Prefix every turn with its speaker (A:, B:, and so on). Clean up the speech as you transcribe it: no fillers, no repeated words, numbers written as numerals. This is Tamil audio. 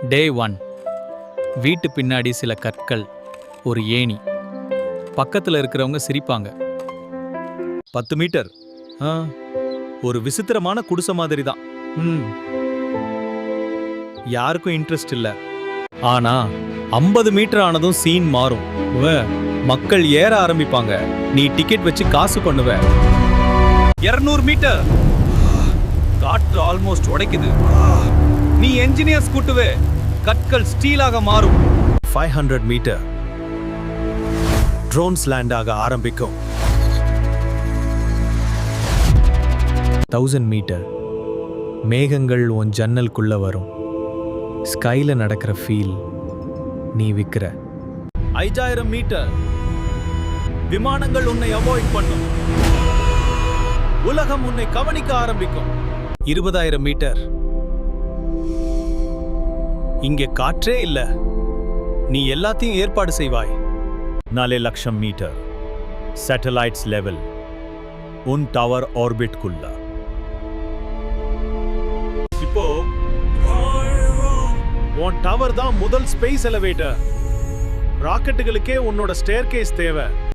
A: டே 1. வீட்டு பின்னாடி சில கற்கள், ஒரு ஏணி. பக்கத்துல இருக்கிறவங்க சிரிப்பாங்க.
B: 10 மீட்டர். ஒரு விசித்திரமான குடிசை மாதிரி தான். யாருக்கும் இன்ட்ரெஸ்ட் இல்ல. ஆனா 50 மீட்டர் ஆனதும் சீன் மாறும். மக்கள் ஏற ஆரம்பிப்பாங்க. நீ டிக்கெட் வச்சு காசு பண்ணுவ. 200 மீட்டர். காற்று ஆல்மோஸ்ட் உடைக்குது. நீ என்ஜினியர்ஸ் கூட்டுவே. கற்கள் ஸ்டீலாக மாறும். 500 மீட்டர். ட்ரோன்ஸ் லேண்ட் ஆக ஆரம்பிக்கும். 1000 மீட்டர். மேகங்கள் உன் ஜன்னலுக்குள்ள வரும். ஸ்கைல நடக்கிற ஃபீல் நீ விக்கிற. 5000 மீட்டர். விமானங்கள் உன்னை அவாய்ட் பண்ணும். உலகம் உன்னை கவனிக்க ஆரம்பிக்கும். 20000 மீட்டர். இங்கே காற்றே இல்ல. நீ எல்லாத்தையும் ஏற்பாடு செய்வாய். 4 லட்சம் மீட்டர். Satellites level. உன் டவர் ஆர்பிட் குள்ள. இப்போ உன் டவர் தான் முதல் ஸ்பேஸ் எலிவேட்டர். ராக்கெட்டுகளுக்கே உன்னோட ஸ்டேர்கேஸ் தேவை.